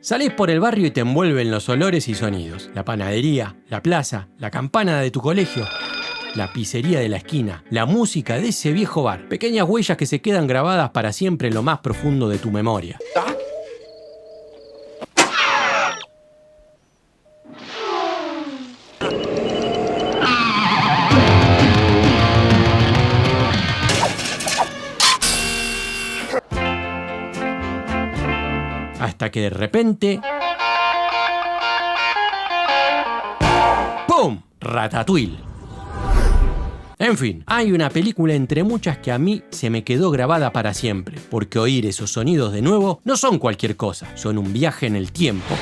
Salís por el barrio y te envuelven los olores y sonidos. La panadería, la plaza, la campana de tu colegio, la pizzería de la esquina, la música de ese viejo bar. Pequeñas huellas que se quedan grabadas para siempre en lo más profundo de tu memoria. Hasta que de repente... ¡pum! Ratatouille. En fin, hay una película entre muchas que a mí se me quedó grabada para siempre, porque oír esos sonidos de nuevo no son cualquier cosa, son un viaje en el tiempo.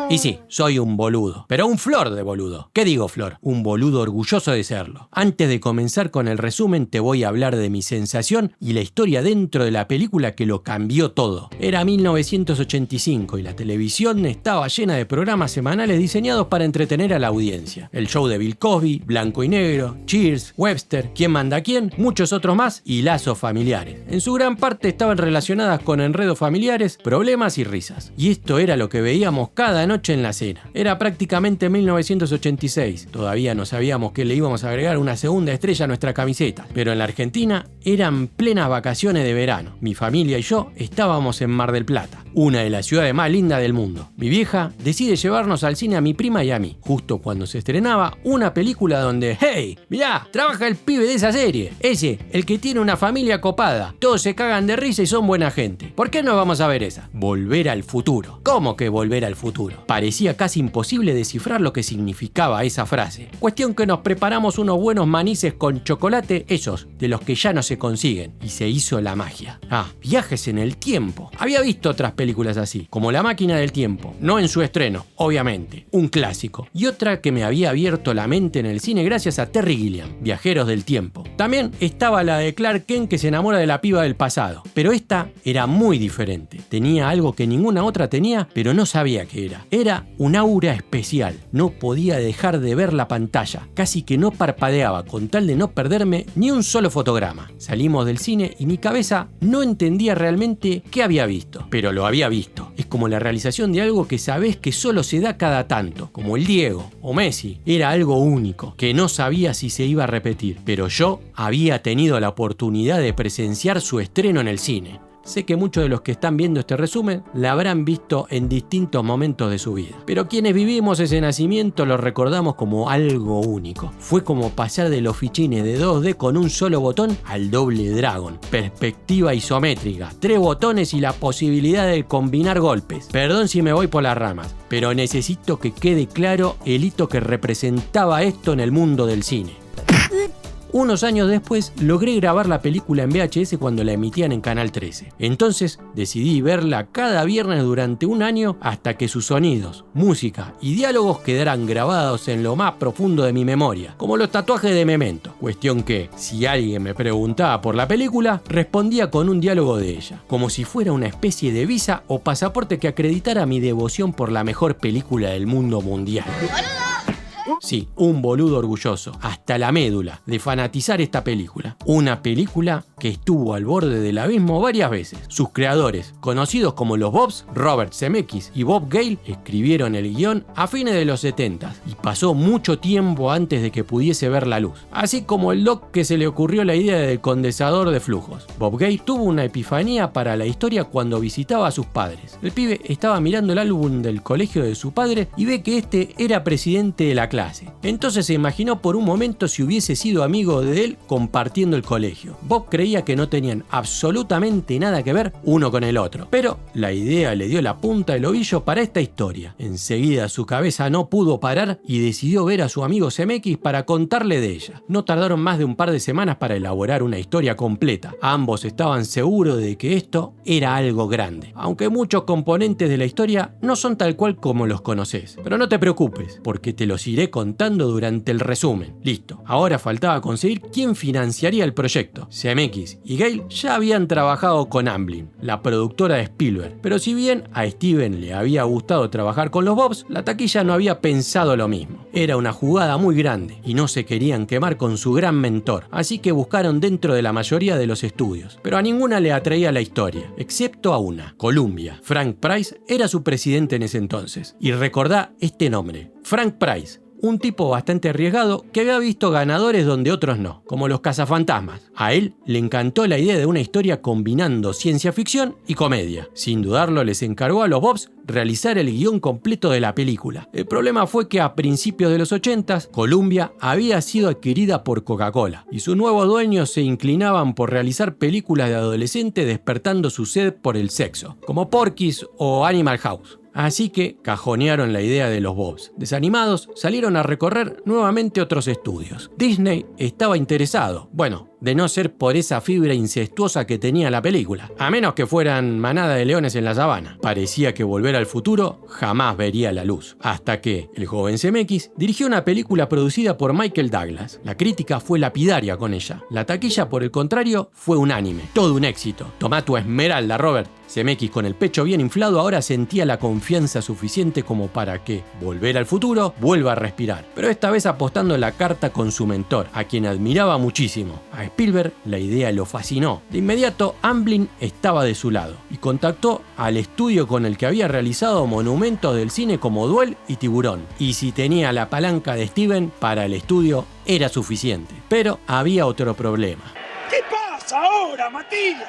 Y sí, soy un boludo, pero un flor de boludo. ¿Qué digo flor? Un boludo orgulloso de serlo. Antes de comenzar con el resumen te voy a hablar de mi sensación y la historia dentro de la película que lo cambió todo. Era 1985 y la televisión estaba llena de programas semanales diseñados para entretener a la audiencia. El show de Bill Cosby, Blanco y Negro, Cheers, Webster, ¿Quién manda a quién? Muchos otros más y lazos familiares. En su gran parte estaban relacionadas con enredos familiares, problemas y risas. Y esto era lo que veíamos cada noche en la cena. Era prácticamente 1986. Todavía no sabíamos que le íbamos a agregar una segunda estrella a nuestra camiseta. Pero en la Argentina eran plenas vacaciones de verano. Mi familia y yo estábamos en Mar del Plata, una de las ciudades más lindas del mundo. Mi vieja decide llevarnos al cine a mi prima y a mí, justo cuando se estrenaba una película donde, ¡hey! Mirá, trabaja el pibe de esa serie. Ese, el que tiene una familia copada. Todos se cagan de risa y son buena gente. ¿Por qué no vamos a ver esa? Volver al futuro. ¿Cómo que volver al futuro? Parecía casi imposible descifrar lo que significaba esa frase. Cuestión que nos preparamos unos buenos manices con chocolate, esos, de los que ya no se consiguen, y se hizo la magia. Viajes en el tiempo. Había visto otras películas así, como La máquina del tiempo, no en su estreno, obviamente, un clásico, y otra que me había abierto la mente en el cine gracias a Terry Gilliam, Viajeros del tiempo. También estaba la de Clark Kent que se enamora de la piba del pasado, pero esta era muy diferente. Tenía algo que ninguna otra tenía, pero no sabía qué era. Era un aura especial. No podía dejar de ver la pantalla. Casi que no parpadeaba con tal de no perderme ni un solo fotograma. Salimos del cine y mi cabeza no entendía realmente qué había visto. Pero lo había visto. Es como la realización de algo que sabés que solo se da cada tanto. Como el Diego o Messi. Era algo único, que no sabía si se iba a repetir. Pero yo había tenido la oportunidad de presenciar su estreno en el cine. Sé que muchos de los que están viendo este resumen la habrán visto en distintos momentos de su vida. Pero quienes vivimos ese nacimiento lo recordamos como algo único. Fue como pasar de los fichines de 2D con un solo botón al Double Dragon. Perspectiva isométrica, 3 botones y la posibilidad de combinar golpes. Perdón si me voy por las ramas, pero necesito que quede claro el hito que representaba esto en el mundo del cine. Unos años después logré grabar la película en VHS cuando la emitían en Canal 13. Entonces decidí verla cada viernes durante un año hasta que sus sonidos, música y diálogos quedaran grabados en lo más profundo de mi memoria, como los tatuajes de Memento. Cuestión que, si alguien me preguntaba por la película, respondía con un diálogo de ella, como si fuera una especie de visa o pasaporte que acreditara mi devoción por la mejor película del mundo mundial. Sí, un boludo orgulloso, hasta la médula, de fanatizar esta película. Una película que estuvo al borde del abismo varias veces. Sus creadores, conocidos como los Bobs, Robert Zemeckis y Bob Gale, escribieron el guión a fines de los 70 y pasó mucho tiempo antes de que pudiese ver la luz. Así como el doc que se le ocurrió la idea del condensador de flujos. Bob Gale tuvo una epifanía para la historia cuando visitaba a sus padres. El pibe estaba mirando el álbum del colegio de su padre y ve que este era presidente de la clase. Entonces se imaginó por un momento si hubiese sido amigo de él compartiendo el colegio. Bob creía que no tenían absolutamente nada que ver uno con el otro, pero la idea le dio la punta del ovillo para esta historia. Enseguida su cabeza no pudo parar y decidió ver a su amigo Zemeckis para contarle de ella. No tardaron más de un par de semanas para elaborar una historia completa. Ambos estaban seguros de que esto era algo grande, aunque muchos componentes de la historia no son tal cual como los conoces. Pero no te preocupes, porque te los iré contando durante el resumen. Listo. Ahora faltaba conseguir quién financiaría el proyecto. Zemeckis y Gale ya habían trabajado con Amblin, la productora de Spielberg, pero si bien a Steven le había gustado trabajar con los Bobs, la taquilla no había pensado lo mismo. Era una jugada muy grande y no se querían quemar con su gran mentor, así que buscaron dentro de la mayoría de los estudios, pero a ninguna le atraía la historia, excepto a una, Columbia. Frank Price era su presidente en ese entonces, y recordá este nombre, Frank Price. Un tipo bastante arriesgado que había visto ganadores donde otros no, como los cazafantasmas. A él le encantó la idea de una historia combinando ciencia ficción y comedia. Sin dudarlo, les encargó a los Bobs realizar el guión completo de la película. El problema fue que a principios de los 80s, Columbia había sido adquirida por Coca-Cola y sus nuevos dueños se inclinaban por realizar películas de adolescentes despertando su sed por el sexo, como Porky's o Animal House. Así que cajonearon la idea de los Bobs. Desanimados, salieron a recorrer nuevamente otros estudios. Disney estaba interesado, de no ser por esa fibra incestuosa que tenía la película, a menos que fueran manada de leones en la sabana. Parecía que Volver al Futuro jamás vería la luz, hasta que el joven Zemeckis dirigió una película producida por Michael Douglas. La crítica fue lapidaria con ella. La taquilla, por el contrario, fue unánime. Todo un éxito. Tomá tu esmeralda, Robert. Zemeckis, con el pecho bien inflado, ahora sentía la confianza suficiente como para que Volver al Futuro vuelva a respirar, pero esta vez apostando la carta con su mentor, a quien admiraba muchísimo. A Spielberg la idea lo fascinó. De inmediato, Amblin estaba de su lado y contactó al estudio con el que había realizado monumentos del cine como Duel y Tiburón. Y si tenía la palanca de Steven, para el estudio era suficiente. Pero había otro problema. ¿Qué pasa ahora, Matías?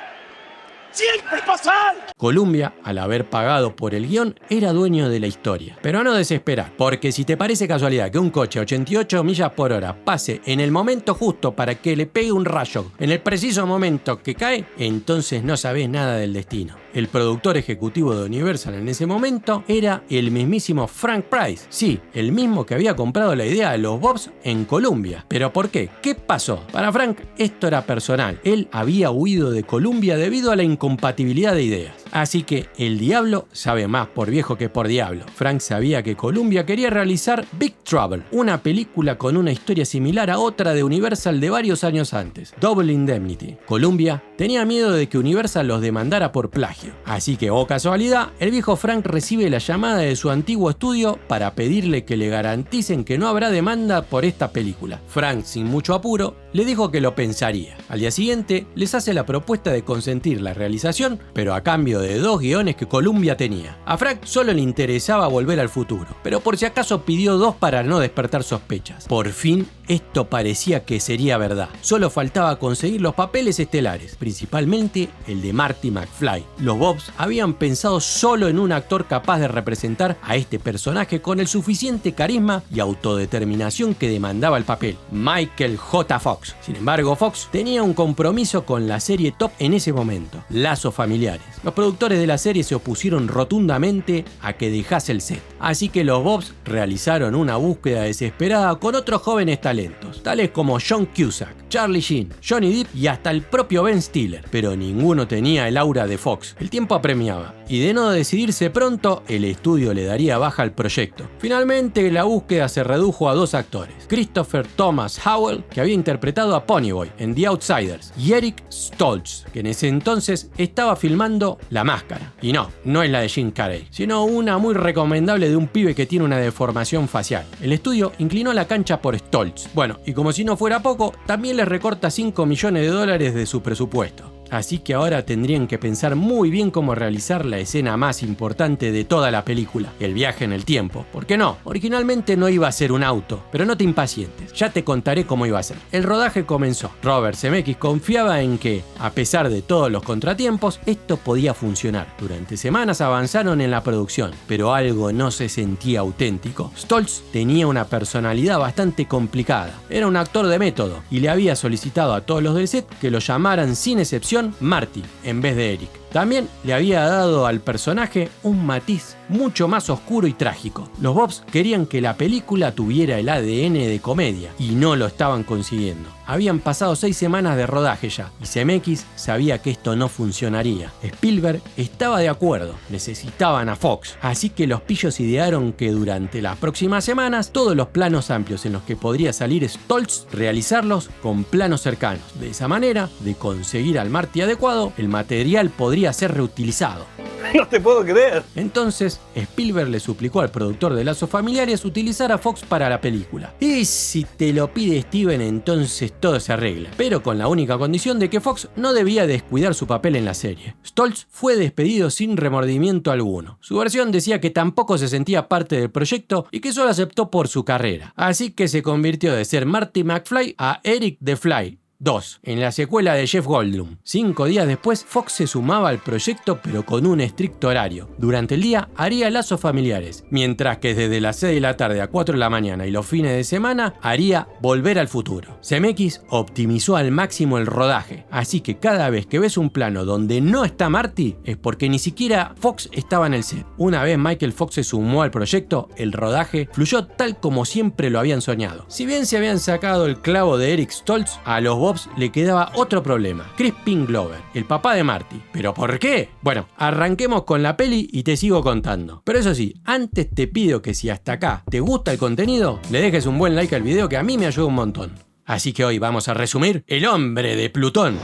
¡Siempre pasa algo! Columbia, al haber pagado por el guión, era dueño de la historia. Pero no desesperar, porque si te parece casualidad que un coche a 88 millas por hora pase en el momento justo para que le pegue un rayo, en el preciso momento que cae, entonces no sabés nada del destino. El productor ejecutivo de Universal en ese momento era el mismísimo Frank Price. Sí, el mismo que había comprado la idea de los Bobs en Columbia. ¿Pero por qué? ¿Qué pasó? Para Frank esto era personal. Él había huido de Columbia debido a la incompatibilidad de ideas. Así que el diablo sabe más por viejo que por diablo. Frank sabía que Columbia quería realizar Big Trouble, una película con una historia similar a otra de Universal de varios años antes, Double Indemnity. Columbia tenía miedo de que Universal los demandara por plagio. Así que, oh casualidad, el viejo Frank recibe la llamada de su antiguo estudio para pedirle que le garanticen que no habrá demanda por esta película. Frank, sin mucho apuro, le dijo que lo pensaría. Al día siguiente, les hace la propuesta de consentir la realización, pero a cambio de 2 guiones que Columbia tenía. A Frank solo le interesaba Volver al Futuro, pero por si acaso pidió 2 para no despertar sospechas. Por fin, esto parecía que sería verdad. Solo faltaba conseguir los papeles estelares, principalmente el de Marty McFly. Los Bobs habían pensado solo en un actor capaz de representar a este personaje con el suficiente carisma y autodeterminación que demandaba el papel, Michael J. Fox. Sin embargo, Fox tenía un compromiso con la serie top en ese momento, Lazos Familiares. Los productores de la serie se opusieron rotundamente a que dejase el set, así que los Bobs realizaron una búsqueda desesperada con otros jóvenes talentos, tales como John Cusack, Charlie Sheen, Johnny Depp y hasta el propio Ben Stiller, pero ninguno tenía el aura de Fox. El tiempo apremiaba, y de no decidirse pronto, el estudio le daría baja al proyecto. Finalmente, la búsqueda se redujo a 2 actores, Christopher Thomas Howell, que había interpretado a Ponyboy en The Outsiders, y Eric Stoltz, que en ese entonces estaba filmando La Máscara. Y no es la de Jim Carrey, sino una muy recomendable de un pibe que tiene una deformación facial. El estudio inclinó la cancha por Stoltz. Y como si no fuera poco, también les recorta $5 millones de su presupuesto. Así que ahora tendrían que pensar muy bien cómo realizar la escena más importante de toda la película, el viaje en el tiempo. ¿Por qué no? Originalmente no iba a ser un auto, pero no te impacientes, ya te contaré cómo iba a ser. El rodaje comenzó. Robert Zemeckis confiaba en que, a pesar de todos los contratiempos, esto podía funcionar. Durante semanas avanzaron en la producción, pero algo no se sentía auténtico. Stoltz tenía una personalidad bastante complicada. Era un actor de método y le había solicitado a todos los del set que lo llamaran sin excepción Marty en vez de Eric. También le había dado al personaje un matiz mucho más oscuro y trágico. Los Bobs querían que la película tuviera el ADN de comedia y no lo estaban consiguiendo. Habían pasado 6 semanas de rodaje ya y Zemeckis sabía que esto no funcionaría. Spielberg estaba de acuerdo, necesitaban a Fox, así que los pillos idearon que durante las próximas semanas todos los planos amplios en los que podría salir Stoltz, realizarlos con planos cercanos. De esa manera, de conseguir al Marty adecuado, el material podría ser reutilizado. No te puedo creer. Entonces, Spielberg le suplicó al productor de Lazos Familiares utilizar a Fox para la película. Y si te lo pide Steven, entonces todo se arregla. Pero con la única condición de que Fox no debía descuidar su papel en la serie. Stoltz fue despedido sin remordimiento alguno. Su versión decía que tampoco se sentía parte del proyecto y que solo aceptó por su carrera. Así que se convirtió de ser Marty McFly a Eric the Fly 2, en la secuela de Jeff Goldblum. 5 días después, Fox se sumaba al proyecto pero con un estricto horario. Durante el día haría Lazos Familiares, mientras que desde las 6 de la tarde a 4 de la mañana y los fines de semana haría Volver al Futuro. Zemeckis optimizó al máximo el rodaje, así que cada vez que ves un plano donde no está Marty es porque ni siquiera Fox estaba en el set. Una vez Michael Fox se sumó al proyecto, el rodaje fluyó tal como siempre lo habían soñado. Si bien se habían sacado el clavo de Eric Stoltz, a los Bobs le quedaba otro problema: Crispin Glover, el papá de Marty. ¿Pero por qué? Bueno, arranquemos con la peli y te sigo contando. Pero eso sí, antes te pido que si hasta acá te gusta el contenido, le dejes un buen like al video que a mí me ayuda un montón. Así que hoy vamos a resumir El hombre de Plutón.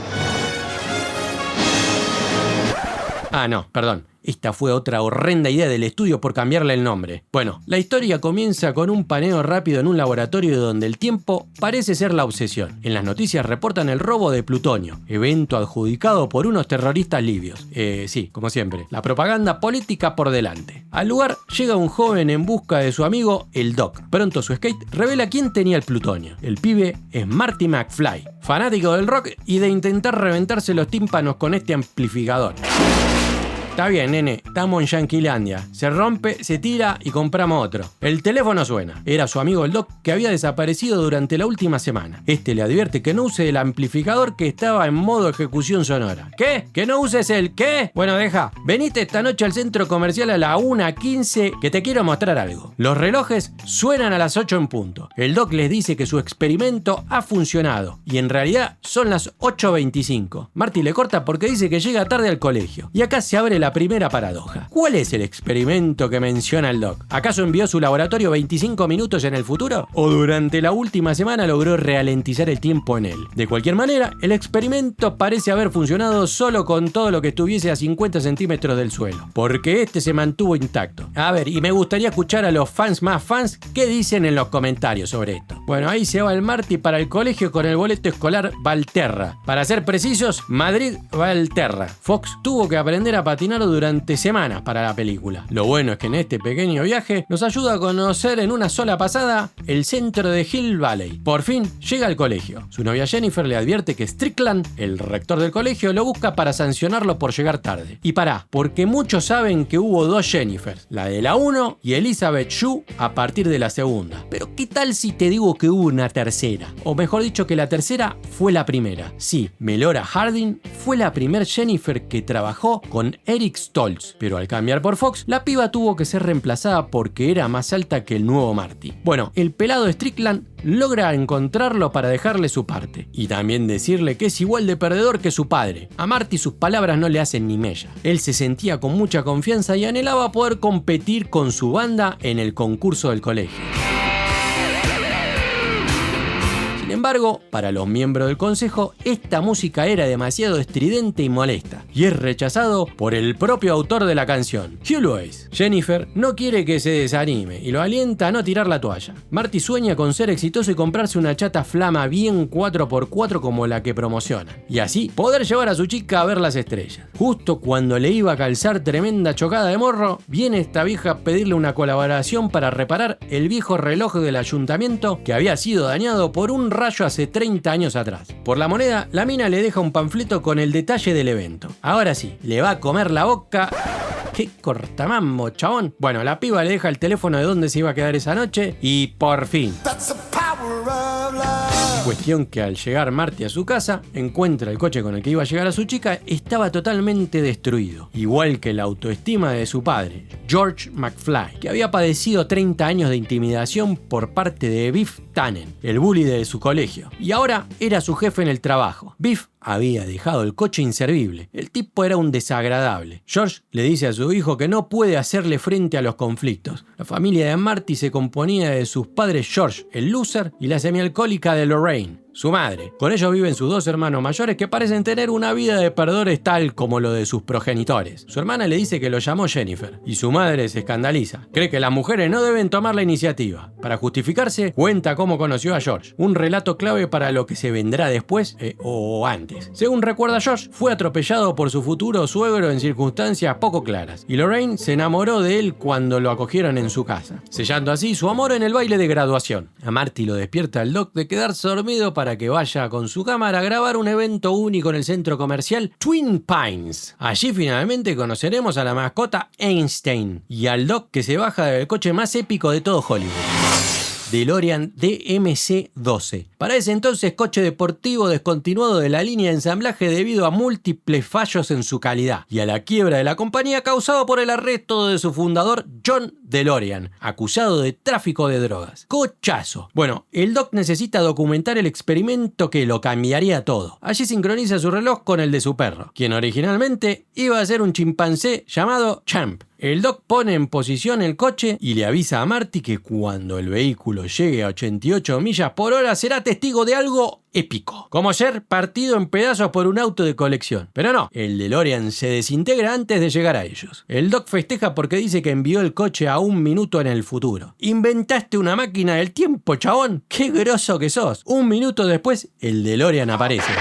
Ah, no, perdón. Esta fue otra horrenda idea del estudio por cambiarle el nombre. Bueno, la historia comienza con un paneo rápido en un laboratorio donde el tiempo parece ser la obsesión. En las noticias reportan el robo de plutonio, evento adjudicado por unos terroristas libios. Sí, como siempre, la propaganda política por delante. Al lugar llega un joven en busca de su amigo, el Doc. Pronto su skate revela quién tenía el plutonio. El pibe es Marty McFly, fanático del rock y de intentar reventarse los tímpanos con este amplificador. Está bien, nene, estamos en Yanquilandia. Se rompe, se tira y compramos otro. El teléfono suena. Era su amigo el Doc, que había desaparecido durante la última semana. Este le advierte que no use el amplificador, que estaba en modo ejecución sonora. ¿Qué? ¿Que no uses el qué? Bueno, deja. Venite esta noche al centro comercial a la 1:15 que te quiero mostrar algo. Los relojes suenan a las 8 en punto. El Doc les dice que su experimento ha funcionado y en realidad son las 8:25. Marty le corta porque dice que llega tarde al colegio. Y acá se abre la primera paradoja. ¿Cuál es el experimento que menciona el Doc? ¿Acaso envió su laboratorio 25 minutos en el futuro? ¿O durante la última semana logró ralentizar el tiempo en él? De cualquier manera, el experimento parece haber funcionado solo con todo lo que estuviese a 50 centímetros del suelo, porque este se mantuvo intacto. A ver, y me gustaría escuchar a los fans más fans qué dicen en los comentarios sobre esto. Bueno, ahí se va el Marty para el colegio con el boleto escolar Valterra. Para ser precisos, Madrid-Valterra. Fox tuvo que aprender a patinar durante semanas para la película. Lo bueno es que en este pequeño viaje nos ayuda a conocer en una sola pasada el centro de Hill Valley. Por fin llega al colegio. Su novia Jennifer le advierte que Strickland, el rector del colegio, lo busca para sancionarlo por llegar tarde. Y pará, porque muchos saben que hubo 2 Jennifers, la de la 1 y Elizabeth Shue a partir de la segunda. Pero ¿qué tal si te digo que hubo una tercera? O mejor dicho, que la tercera fue la primera. Sí, Melora Harding fue la primer Jennifer que trabajó con Eric Stoltz, pero al cambiar por Fox, la piba tuvo que ser reemplazada porque era más alta que el nuevo Marty. Bueno, el pelado Strickland logra encontrarlo para dejarle su parte y también decirle que es igual de perdedor que su padre. A Marty sus palabras no le hacen ni mella. Él se sentía con mucha confianza y anhelaba poder competir con su banda en el concurso del colegio. Sin embargo, para los miembros del consejo, esta música era demasiado estridente y molesta, y es rechazado por el propio autor de la canción, Hugh Lewis. Jennifer no quiere que se desanime y lo alienta a no tirar la toalla. Marty sueña con ser exitoso y comprarse una chata Flama bien 4x4 como la que promociona, y así poder llevar a su chica a ver las estrellas. Justo cuando le iba a calzar tremenda chocada de morro, viene esta vieja a pedirle una colaboración para reparar el viejo reloj del ayuntamiento que había sido dañado por un rayo hace 30 años atrás. Por la moneda, la mina le deja un panfleto con el detalle del evento. Ahora sí, le va a comer la boca. ¡Qué cortamambo, chabón! Bueno, la piba le deja el teléfono de dónde se iba a quedar esa noche y por fin. That's the power of love. Cuestión que al llegar Marty a su casa, encuentra el coche con el que iba a llegar a su chica, estaba totalmente destruido, igual que la autoestima de su padre, George McFly, que había padecido 30 años de intimidación por parte de Biff Tannen, el bully de su colegio, y ahora era su jefe en el trabajo. Biff había dejado el coche inservible. El tipo era un desagradable. George le dice a su hijo que no puede hacerle frente a los conflictos. La familia de Marty se componía de sus padres George, el loser, y la semialcohólica de Lorraine, su madre. Con ellos viven sus dos hermanos mayores que parecen tener una vida de perdedores tal como lo de sus progenitores. Su hermana le dice que lo llamó Jennifer y su madre se escandaliza. Cree que las mujeres no deben tomar la iniciativa. Para justificarse, cuenta cómo conoció a George. Un relato clave para lo que se vendrá después o antes. Según recuerda George, fue atropellado por su futuro suegro en circunstancias poco claras y Lorraine se enamoró de él cuando lo acogieron en su casa, sellando así su amor en el baile de graduación. A Marty lo despierta el Doc de quedarse dormido para que vaya con su cámara a grabar un evento único en el centro comercial Twin Pines. Allí finalmente conoceremos a la mascota Einstein y al Doc que se baja del coche más épico de todo Hollywood, DeLorean DMC-12. Para ese entonces coche deportivo descontinuado de la línea de ensamblaje debido a múltiples fallos en su calidad y a la quiebra de la compañía causado por el arresto de su fundador John DeLorean, acusado de tráfico de drogas. Cochazo. Bueno, el Doc necesita documentar el experimento que lo cambiaría todo. Allí sincroniza su reloj con el de su perro, quien originalmente iba a ser un chimpancé llamado Champ. El Doc pone en posición el coche y le avisa a Marty que cuando el vehículo llegue a 88 millas por hora será testigo de algo épico, como ser partido en pedazos por un auto de colección. Pero no, el DeLorean se desintegra antes de llegar a ellos. El Doc festeja porque dice que envió el coche a 1 minuto en el futuro. ¿Inventaste una máquina del tiempo, chabón? ¡Qué groso que sos! 1 minuto después, el DeLorean aparece.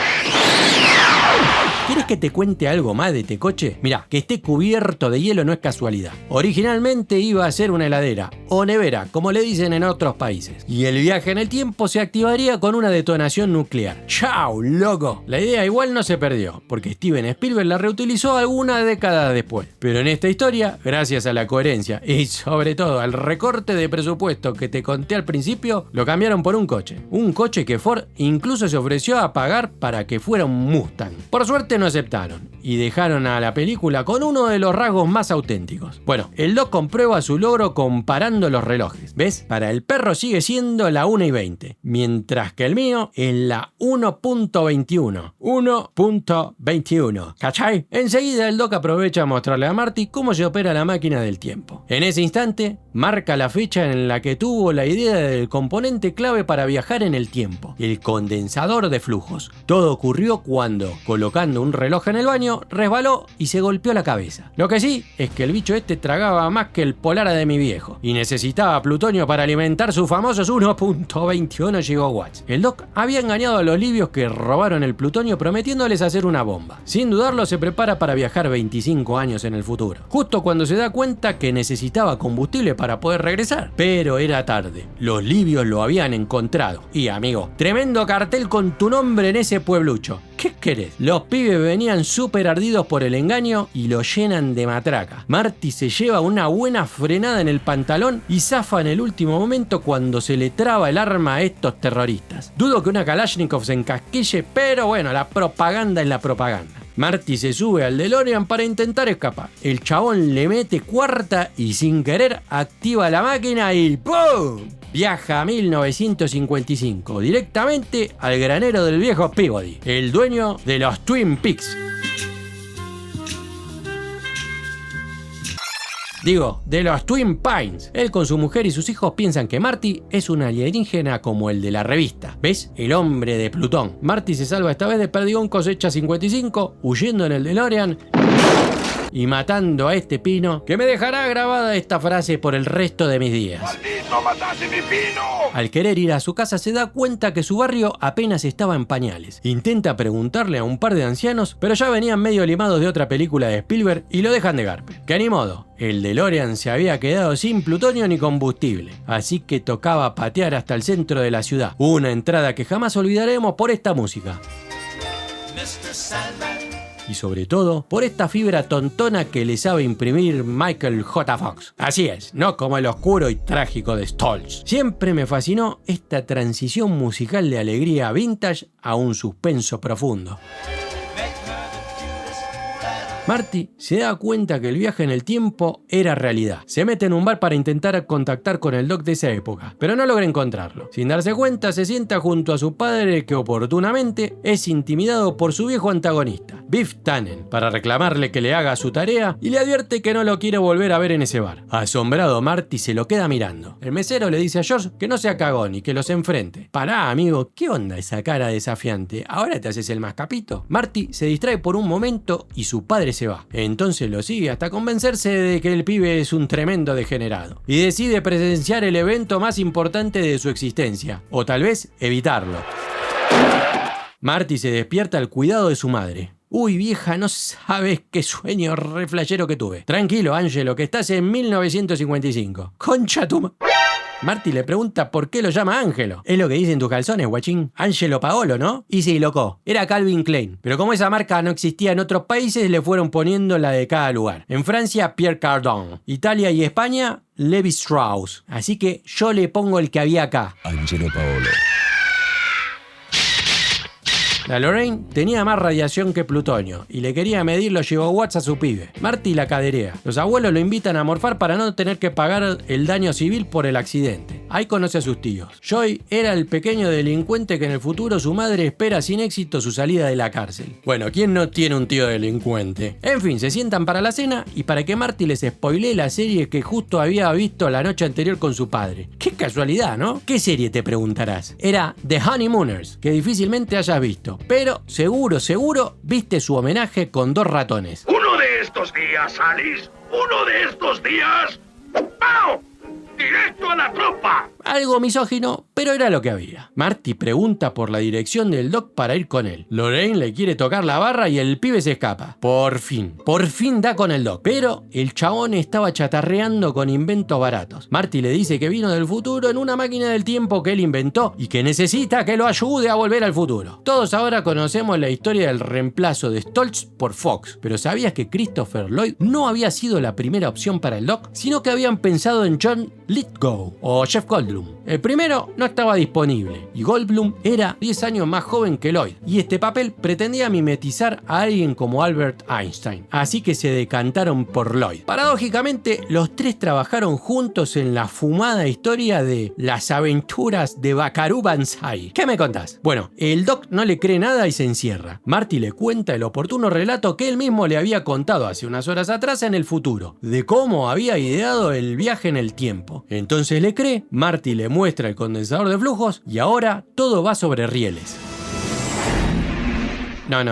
¿Quieres que te cuente algo más de este coche? Mirá, que esté cubierto de hielo no es casualidad. Originalmente iba a ser una heladera, o nevera, como le dicen en otros países. Y el viaje en el tiempo se activaría con una detonación nuclear. ¡Chao, loco! La idea igual no se perdió, porque Steven Spielberg la reutilizó algunas décadas después. Pero en esta historia, gracias a la coherencia y sobre todo al recorte de presupuesto que te conté al principio, lo cambiaron por un coche. Un coche que Ford incluso se ofreció a pagar para que fuera un Mustang. Por suerte no aceptaron y dejaron a la película con uno de los rasgos más auténticos. Bueno, el Doc comprueba su logro comparando los relojes. ¿Ves? Para el perro sigue siendo la 1:20, mientras que el mío es la 1.21. 1.21. ¿Cachai? Enseguida el Doc aprovecha a mostrarle a Marty cómo se opera la máquina del tiempo. En ese instante, marca la fecha en la que tuvo la idea del componente clave para viajar en el tiempo, el condensador de flujos. Todo ocurrió cuando, colocando un reloj en el baño, resbaló y se golpeó la cabeza. Lo que sí es que el bicho este tragaba más que el Polara de mi viejo y necesitaba plutonio para alimentar sus famosos 1.21 gigawatts. El Doc había engañado a los libios que robaron el plutonio prometiéndoles hacer una bomba. Sin dudarlo, se prepara para viajar 25 años en el futuro, justo cuando se da cuenta que necesitaba combustible para poder regresar. Pero era tarde. Los libios lo habían encontrado. Y amigo, tremendo cartel con tu nombre en ese pueblucho. ¿Qué querés? Los pibes venían súper ardidos por el engaño y lo llenan de matraca. Marty se lleva una buena frenada en el pantalón y zafa en el último momento cuando se le traba el arma a estos terroristas. Dudo que una Kalashnikov se encasquille, pero bueno, la propaganda es la propaganda. Marty se sube al DeLorean para intentar escapar. El chabón le mete cuarta y sin querer activa la máquina y ¡pum! Viaja a 1955, directamente al granero del viejo Peabody, el dueño de los Twin Peaks. Digo, de los Twin Pines. Él con su mujer y sus hijos piensan que Marty es un alienígena como el de la revista. ¿Ves? El hombre de Plutón. Marty se salva esta vez de Perdigón Cosecha 55, huyendo en el DeLorean y matando a este pino, que me dejará grabada esta frase por el resto de mis días. ¡Maldito, mataste mi pino! Al querer ir a su casa se da cuenta que su barrio apenas estaba en pañales. Intenta preguntarle a un par de ancianos, pero ya venían medio limados de otra película de Spielberg y lo dejan de garpe. Que ni modo, el DeLorean se había quedado sin plutonio ni combustible, así que tocaba patear hasta el centro de la ciudad. Una entrada que jamás olvidaremos por esta música. Mr. Sandman, Y sobre todo, por esta fibra tontona que le sabe imprimir Michael J. Fox. Así es, no como el oscuro y trágico de Stoltz. Siempre me fascinó esta transición musical de alegría vintage a un suspenso profundo. Marty se da cuenta que el viaje en el tiempo era realidad. Se mete en un bar para intentar contactar con el Doc de esa época, pero no logra encontrarlo. Sin darse cuenta, se sienta junto a su padre, que oportunamente es intimidado por su viejo antagonista, Biff Tannen, para reclamarle que le haga su tarea y le advierte que no lo quiere volver a ver en ese bar. Asombrado, Marty se lo queda mirando. El mesero le dice a George que no sea cagón y que los enfrente. Pará, amigo, ¿qué onda esa cara desafiante? ¿Ahora te haces el mascapito? Marty se distrae por un momento y su padre se va. Entonces lo sigue hasta convencerse de que el pibe es un tremendo degenerado y decide presenciar el evento más importante de su existencia, o tal vez evitarlo. Marty se despierta al cuidado de su madre. Uy, vieja, no sabes qué sueño re flashero que tuve. Tranquilo, Angelo, que estás en 1955. Concha tu... Marty le pregunta por qué lo llama Ángelo. Es lo que dicen tus calzones, guachín. Angelo Paolo, ¿no? Y sí, loco, era Calvin Klein. Pero como esa marca no existía en otros países, le fueron poniendo la de cada lugar. En Francia, Pierre Cardin. Italia y España, Levi Strauss. Así que yo le pongo el que había acá. Angelo Paolo. La Lorraine tenía más radiación que plutonio y le quería medir los gigawatts a su pibe. Marty la caderea. Los abuelos lo invitan a morfar para no tener que pagar el daño civil por el accidente. Ahí conoce a sus tíos. Joy era el pequeño delincuente que en el futuro su madre espera sin éxito su salida de la cárcel. Bueno, ¿quién no tiene un tío delincuente? En fin, se sientan para la cena y para que Marty les spoilee la serie que justo había visto la noche anterior con su padre. Qué casualidad, ¿no? ¿Qué serie, te preguntarás? Era The Honeymooners, que difícilmente hayas visto. Pero seguro viste su homenaje con 2 ratones. Uno de estos días, Alice. Uno de estos días. ¡Pau! ¡Directo a la tropa! Algo misógino, pero era lo que había. Marty pregunta por la dirección del Doc para ir con él. Lorraine le quiere tocar la barra y el pibe se escapa. Por fin da con el Doc. Pero el chabón estaba chatarreando con inventos baratos. Marty le dice que vino del futuro en una máquina del tiempo que él inventó y que necesita que lo ayude a volver al futuro. Todos ahora conocemos la historia del reemplazo de Stoltz por Fox, pero ¿sabías que Christopher Lloyd no había sido la primera opción para el Doc? Sino que habían pensado en John Lithgow o Jeff Goldblum. El primero no estaba disponible y Goldblum era 10 años más joven que Lloyd y este papel pretendía mimetizar a alguien como Albert Einstein, así que se decantaron por Lloyd. Paradójicamente, los tres trabajaron juntos en la fumada historia de Las aventuras de Buckaroo Banzai. ¿Qué me contás? Bueno, el Doc no le cree nada y se encierra. Marty le cuenta el oportuno relato que él mismo le había contado hace unas horas atrás en el futuro, de cómo había ideado el viaje en el tiempo. Entonces le cree, Marty le muestra el condensador de flujos y ahora todo va sobre rieles. No.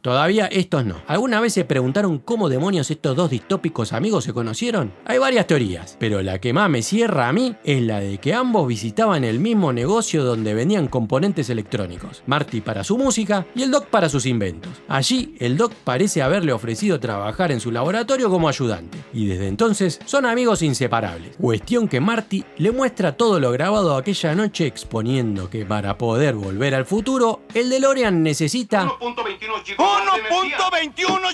Todavía estos no. ¿Alguna vez se preguntaron cómo demonios estos dos distópicos amigos se conocieron? Hay varias teorías, pero la que más me cierra a mí es la de que ambos visitaban el mismo negocio donde vendían componentes electrónicos. Marty para su música y el Doc para sus inventos. Allí, el Doc parece haberle ofrecido trabajar en su laboratorio como ayudante. Y desde entonces son amigos inseparables. Cuestión que Marty le muestra todo lo grabado aquella noche exponiendo que para poder volver al futuro, el DeLorean necesita 1.21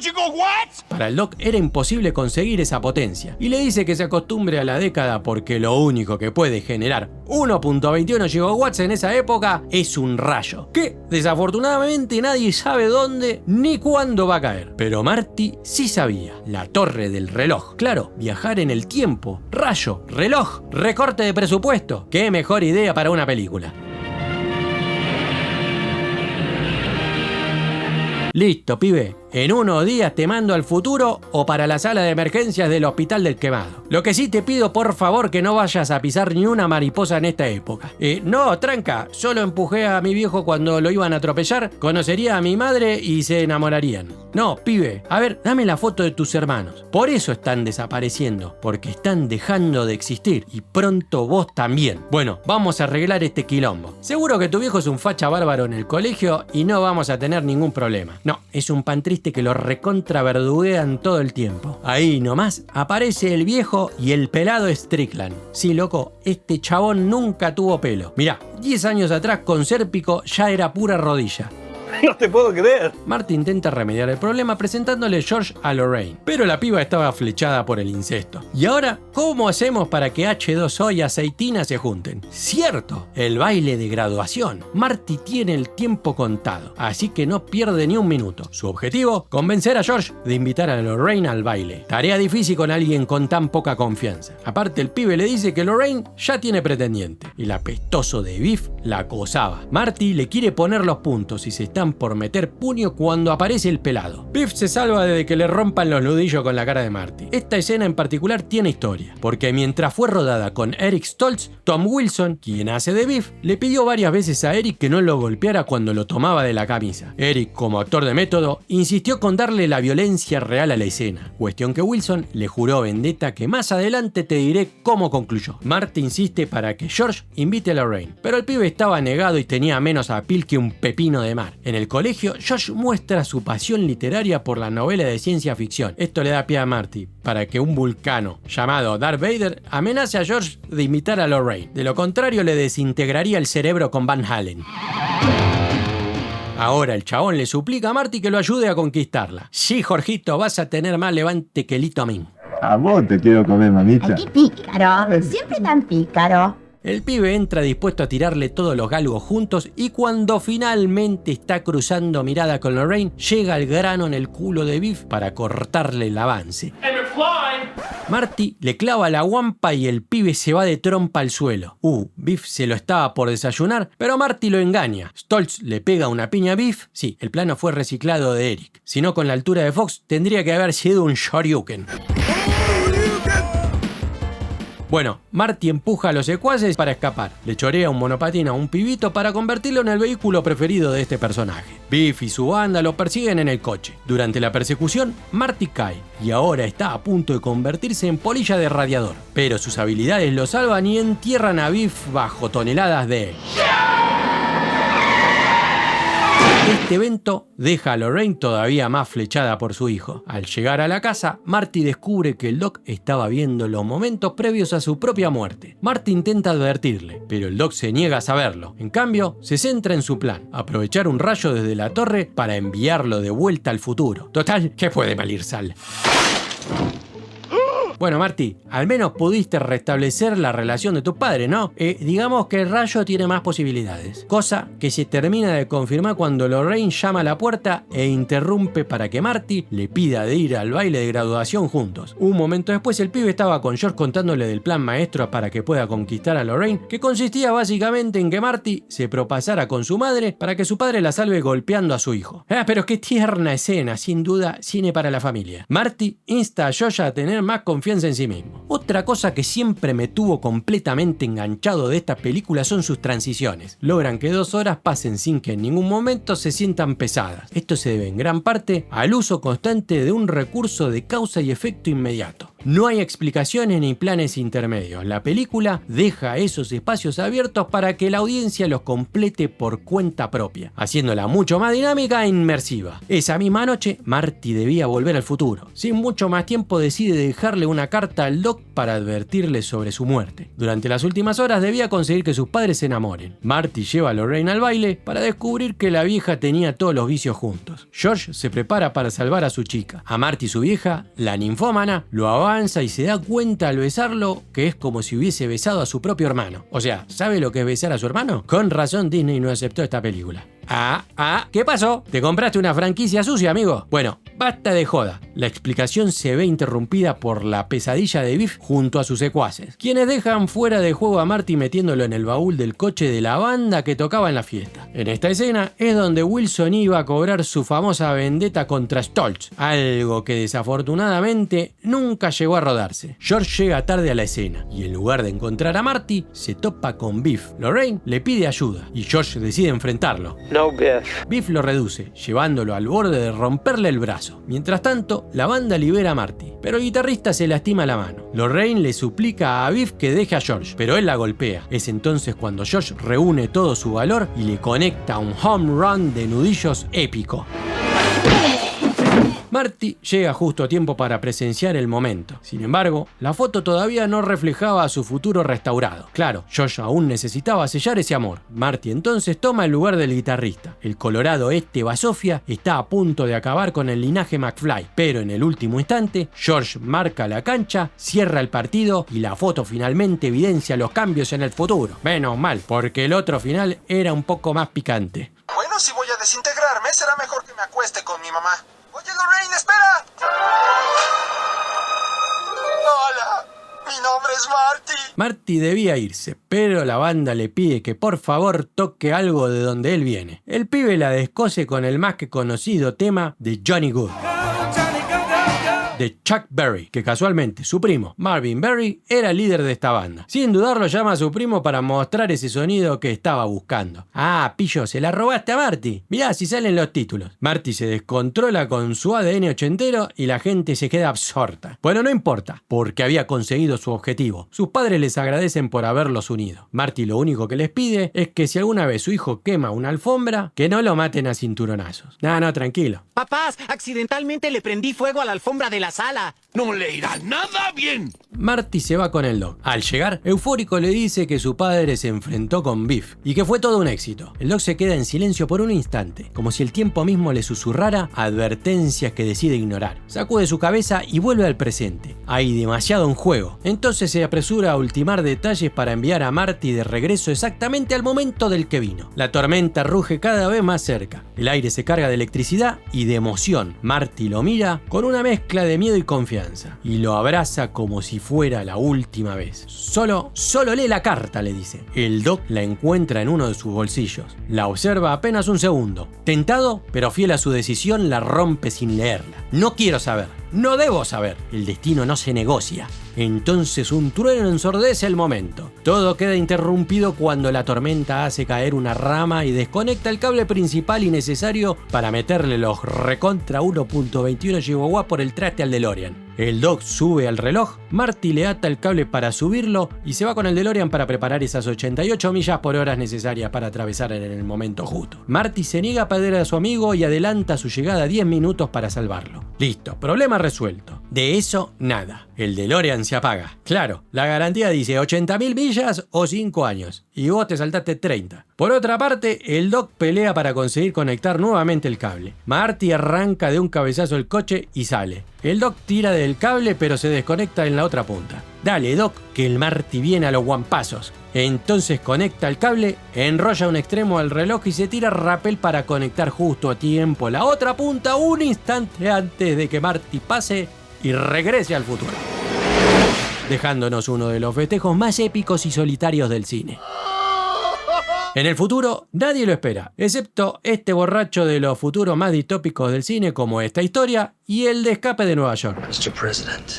gigawatts. Para el Doc era imposible conseguir esa potencia y le dice que se acostumbre a la década porque lo único que puede generar 1.21 gigawatts en esa época es un rayo, que desafortunadamente nadie sabe dónde ni cuándo va a caer. Pero Marty sí sabía, la torre del reloj. Claro, viajar en el tiempo, rayo, reloj, recorte de presupuesto. Qué mejor idea para una película. Listo, pibe. En unos días te mando al futuro o para la sala de emergencias del Hospital del Quemado. Lo que sí te pido, por favor, que no vayas a pisar ni una mariposa en esta época. No, tranca, solo empujé a mi viejo cuando lo iban a atropellar, conocería a mi madre y se enamorarían. No, pibe, a ver, dame la foto de tus hermanos. Por eso están desapareciendo, porque están dejando de existir y pronto vos también. Bueno, vamos a arreglar este quilombo. Seguro que tu viejo es un facha bárbaro en el colegio y no vamos a tener ningún problema. No, es un pan triste que lo recontraverduguean todo el tiempo. Ahí nomás aparece el viejo y el pelado Strickland. Sí, loco, este chabón nunca tuvo pelo. Mirá, 10 años atrás con Sérpico ya era pura rodilla. No te puedo creer. Marty intenta remediar el problema presentándole George a Lorraine, pero la piba estaba flechada por el incesto. ¿Y ahora cómo hacemos para que H2O y Aceitina se junten? Cierto, el baile de graduación. Marty tiene el tiempo contado, así que no pierde ni un minuto. Su objetivo, convencer a George de invitar a Lorraine al baile. Tarea difícil con alguien con tan poca confianza. Aparte, el pibe le dice que Lorraine ya tiene pretendiente. El apestoso de Biff la acosaba. Marty le quiere poner los puntos y se están por meter puño cuando aparece el pelado. Biff se salva de que le rompan los nudillos con la cara de Marty. Esta escena en particular tiene historia, porque mientras fue rodada con Eric Stoltz, Tom Wilson, quien hace de Biff, le pidió varias veces a Eric que no lo golpeara cuando lo tomaba de la camisa. Eric, como actor de método, insistió con darle la violencia real a la escena, cuestión que Wilson le juró vendetta que más adelante te diré cómo concluyó. Marty insiste para que George invite a Lorraine, pero el pibe estaba negado y tenía menos apil que un pepino de mar. En el colegio, George muestra su pasión literaria por la novela de ciencia ficción. Esto le da pie a Marty para que un vulcano llamado Darth Vader amenace a George de invitar a Lorraine. De lo contrario, le desintegraría el cerebro con Van Halen. Ahora el chabón le suplica a Marty que lo ayude a conquistarla. Sí, Jorgito, vas a tener más levante que Lito Min. A vos te quiero comer, mamita. ¡Ay, qué pícaro! Siempre tan pícaro. El pibe entra dispuesto a tirarle todos los galgos juntos y cuando finalmente está cruzando mirada con Lorraine, llega el grano en el culo de Biff para cortarle el avance. Marty le clava la guampa y el pibe se va de trompa al suelo. Biff se lo estaba por desayunar, pero Marty lo engaña. Stoltz le pega una piña a Biff. Sí, el plano fue reciclado de Eric. Si no, con la altura de Fox, tendría que haber sido un shoryuken. Bueno, Marty empuja a los secuaces para escapar. Le chorea un monopatín a un pibito para convertirlo en el vehículo preferido de este personaje. Biff y su banda lo persiguen en el coche. Durante la persecución, Marty cae y ahora está a punto de convertirse en polilla de radiador. Pero sus habilidades lo salvan y entierran a Biff bajo toneladas de... Este evento deja a Lorraine todavía más flechada por su hijo. Al llegar a la casa, Marty descubre que el Doc estaba viendo los momentos previos a su propia muerte. Marty intenta advertirle, pero el Doc se niega a saberlo. En cambio, se centra en su plan, aprovechar un rayo desde la torre para enviarlo de vuelta al futuro. Total, ¿qué puede mal ir sal? Bueno, Marty, al menos pudiste restablecer la relación de tu padre, ¿no? Digamos que el rayo tiene más posibilidades. Cosa que se termina de confirmar cuando Lorraine llama a la puerta e interrumpe para que Marty le pida de ir al baile de graduación juntos. Un momento después el pibe estaba con George contándole del plan maestro para que pueda conquistar a Lorraine, que consistía básicamente en que Marty se propasara con su madre para que su padre la salve golpeando a su hijo. Pero qué tierna escena, sin duda, cine para la familia. Marty insta a George a tener más confianza en sí mismo. Otra cosa que siempre me tuvo completamente enganchado de esta película son sus transiciones. Logran que 2 horas pasen sin que en ningún momento se sientan pesadas. Esto se debe en gran parte al uso constante de un recurso de causa y efecto inmediato. No hay explicaciones ni planes intermedios. La película deja esos espacios abiertos para que la audiencia los complete por cuenta propia, haciéndola mucho más dinámica e inmersiva. Esa misma noche, Marty debía volver al futuro. Sin mucho más tiempo decide dejarle una carta al Doc para advertirle sobre su muerte. Durante las últimas horas debía conseguir que sus padres se enamoren. Marty lleva a Lorraine al baile para descubrir que la vieja tenía todos los vicios juntos. George se prepara para salvar a su chica. A Marty, su vieja, la ninfómana, lo avanza y se da cuenta al besarlo que es como si hubiese besado a su propio hermano. O sea, ¿sabe lo que es besar a su hermano? Con razón Disney no aceptó esta película. ¿Qué pasó? ¿Te compraste una franquicia sucia, amigo? Bueno, basta de joda. La explicación se ve interrumpida por la pesadilla de Biff junto a sus secuaces, quienes dejan fuera de juego a Marty metiéndolo en el baúl del coche de la banda que tocaba en la fiesta. En esta escena es donde Wilson iba a cobrar su famosa vendetta contra Stoltz, algo que desafortunadamente nunca llegó a rodarse. George llega tarde a la escena y en lugar de encontrar a Marty, se topa con Biff. Lorraine le pide ayuda y George decide enfrentarlo. No, Biff. Biff lo reduce, llevándolo al borde de romperle el brazo. Mientras tanto, la banda libera a Marty, pero el guitarrista se lastima la mano. Lorraine le suplica a Biff que deje a George, pero él la golpea. Es entonces cuando George reúne todo su valor y le conecta un home run de nudillos épico. Marty llega justo a tiempo para presenciar el momento. Sin embargo, la foto todavía no reflejaba a su futuro restaurado. Claro, Josh aún necesitaba sellar ese amor. Marty entonces toma el lugar del guitarrista. El colorado Basofia está a punto de acabar con el linaje McFly, pero en el último instante, George marca la cancha, cierra el partido y la foto finalmente evidencia los cambios en el futuro. Menos mal, porque el otro final era un poco más picante. Bueno, si voy a desintegrarme, será mejor que me acueste con mi mamá. Oye, Lorraine, espera. Hola, mi nombre es Marty. Marty debía irse, pero la banda le pide que por favor toque algo de donde él viene. El pibe la descose con el más que conocido tema de Johnny Good, de Chuck Berry, que casualmente su primo, Marvin Berry, era el líder de esta banda. Sin dudarlo llama a su primo para mostrar ese sonido que estaba buscando. Ah, pillo, se la robaste a Marty. Mirá si salen los títulos. Marty se descontrola con su ADN ochentero y la gente se queda absorta. Bueno, no importa, porque había conseguido su objetivo. Sus padres les agradecen por haberlos unido. Marty lo único que les pide es que si alguna vez su hijo quema una alfombra, que no lo maten a cinturonazos. No, tranquilo. Papás, accidentalmente le prendí fuego a la alfombra de la sala. No le irá nada bien. Marty se va con el Doc. Al llegar, eufórico le dice que su padre se enfrentó con Biff y que fue todo un éxito. El Doc se queda en silencio por un instante, como si el tiempo mismo le susurrara advertencias que decide ignorar. Sacude su cabeza y vuelve al presente. Hay demasiado en juego. Entonces se apresura a ultimar detalles para enviar a Marty de regreso exactamente al momento del que vino. La tormenta ruge cada vez más cerca. El aire se carga de electricidad y de emoción. Marty lo mira con una mezcla de miedo y confianza y lo abraza como si fuera la última vez. Solo lee la carta, le dice. El Doc la encuentra en uno de sus bolsillos. La observa apenas un segundo. Tentado, pero fiel a su decisión, la rompe sin leerla. No quiero saber. No debo saber. El destino no se negocia. Entonces un trueno ensordece el momento. Todo queda interrumpido cuando la tormenta hace caer una rama y desconecta el cable principal y necesario para meterle los recontra 1.21 GW por el traste al DeLorean. El Doc sube al reloj, Marty le ata el cable para subirlo y se va con el DeLorean para preparar esas 88 millas por hora necesarias para atravesar en el momento justo. Marty se niega a perder a su amigo y adelanta su llegada 10 minutos para salvarlo. Listo, problema resuelto. De eso, nada. El DeLorean se apaga. Claro, la garantía dice 80.000 millas o 5 años. Y vos te saltaste 30. Por otra parte, el Doc pelea para conseguir conectar nuevamente el cable. Marty arranca de un cabezazo el coche y sale. El Doc tira del cable pero se desconecta en la otra punta. Dale, Doc, que el Marty viene a los guampazos. Entonces conecta el cable, enrolla un extremo al reloj y se tira rappel para conectar justo a tiempo la otra punta un instante antes de que Marty pase y regrese al futuro, dejándonos uno de los festejos más épicos y solitarios del cine. En el futuro, nadie lo espera, excepto este borracho de los futuros más distópicos del cine como esta historia y el de Escape de Nueva York. Mr. President.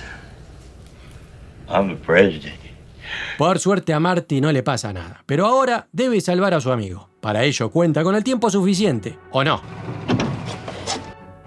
I'm the president. Por suerte a Marty no le pasa nada, pero ahora debe salvar a su amigo. Para ello cuenta con el tiempo suficiente, ¿o no?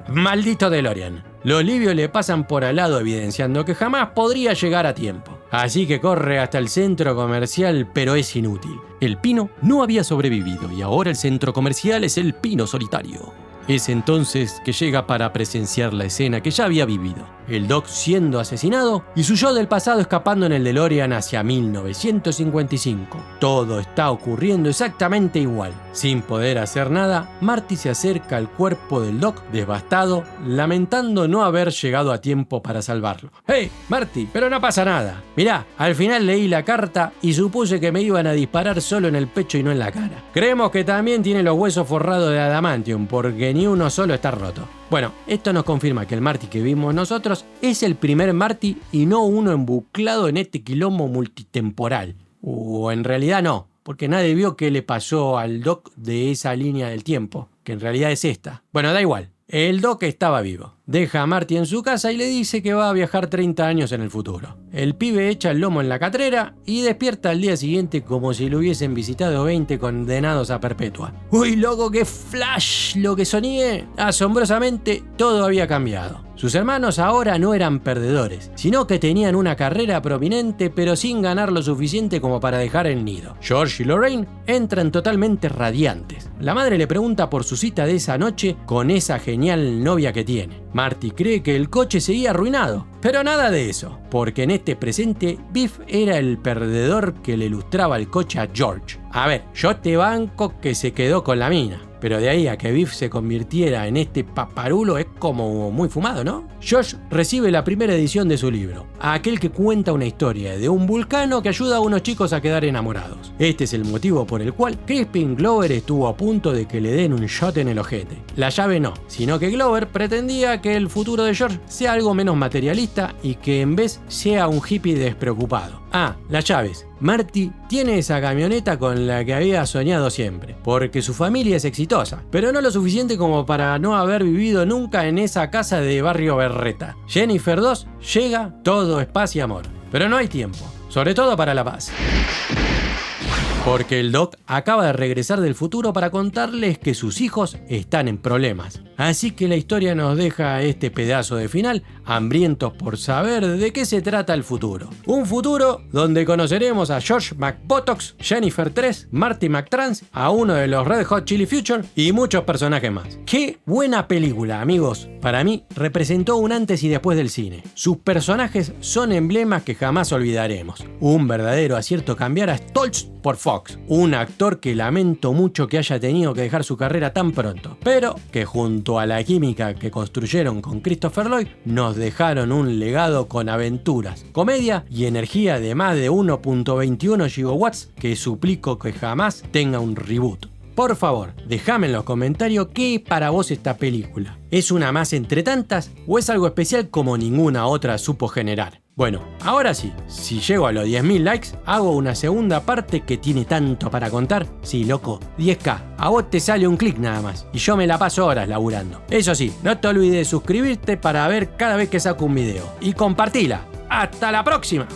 Maldito DeLorean. Los libios le pasan por al lado evidenciando que jamás podría llegar a tiempo. Así que corre hasta el centro comercial, pero es inútil. El Pino no había sobrevivido y ahora el centro comercial es el Pino solitario. Es entonces que llega para presenciar la escena que ya había vivido. El Doc siendo asesinado y su yo del pasado escapando en el DeLorean hacia 1955. Todo está ocurriendo exactamente igual. Sin poder hacer nada, Marty se acerca al cuerpo del Doc devastado, lamentando no haber llegado a tiempo para salvarlo. ¡Hey, Marty! Pero no pasa nada. Mirá, al final leí la carta y supuse que me iban a disparar solo en el pecho y no en la cara. Creemos que también tiene los huesos forrados de adamantium, porque ni uno solo está roto. Bueno, esto nos confirma que el Marty que vimos nosotros es el primer Marty y no uno embuclado en este quilombo multitemporal. O en realidad no, porque nadie vio qué le pasó al Doc de esa línea del tiempo, que en realidad es esta. Bueno, da igual. El Doc estaba vivo. Deja a Marty en su casa y le dice que va a viajar 30 años en el futuro. El pibe echa el lomo en la catrera y despierta al día siguiente como si lo hubiesen visitado 20 condenados a perpetua. ¡Uy, loco, qué flash! Lo que soñé. Asombrosamente, todo había cambiado. Sus hermanos ahora no eran perdedores, sino que tenían una carrera prominente pero sin ganar lo suficiente como para dejar el nido. George y Lorraine entran totalmente radiantes. La madre le pregunta por su cita de esa noche con esa genial novia que tiene. Marty cree que el coche seguía arruinado, pero nada de eso, porque en este presente Biff era el perdedor que le lustraba el coche a George. A ver, yo te banco que se quedó con la mina, pero de ahí a que Biff se convirtiera en este paparulo es como muy fumado, ¿no? Josh recibe la primera edición de su libro, aquel que cuenta una historia de un vulcano que ayuda a unos chicos a quedar enamorados. Este es el motivo por el cual Crispin Glover estuvo a punto de que le den un shot en el ojete. La llave no, sino que Glover pretendía que el futuro de George sea algo menos materialista y que en vez sea un hippie despreocupado. Ah, las llaves. Marty tiene esa camioneta con la que había soñado siempre, porque su familia es exitosa, pero no lo suficiente como para no haber vivido nunca en esa casa de barrio Berreta. Jennifer 2 llega, todo es paz y amor, pero no hay tiempo, sobre todo para la paz. Porque el Doc acaba de regresar del futuro para contarles que sus hijos están en problemas. Así que la historia nos deja este pedazo de final, hambrientos por saber de qué se trata el futuro. Un futuro donde conoceremos a George McBotox, Jennifer 3, Marty McTrans, a uno de los Red Hot Chili Future y muchos personajes más. ¡Qué buena película, amigos! Para mí, representó un antes y después del cine. Sus personajes son emblemas que jamás olvidaremos. Un verdadero acierto cambiar a Stoltz por Fox, un actor que lamento mucho que haya tenido que dejar su carrera tan pronto, pero que junto a la química que construyeron con Christopher Lloyd, nos dejaron un legado con aventuras, comedia y energía de más de 1.21 gigawatts que suplico que jamás tenga un reboot. Por favor, déjame en los comentarios qué es para vos esta película. ¿Es una más entre tantas o es algo especial como ninguna otra supo generar? Bueno, ahora sí, si llego a los 10.000 likes, hago una segunda parte que tiene tanto para contar. Sí, loco, 10k. A vos te sale un clic nada más y yo me la paso horas laburando. Eso sí, no te olvides de suscribirte para ver cada vez que saco un video. Y compartila. ¡Hasta la próxima!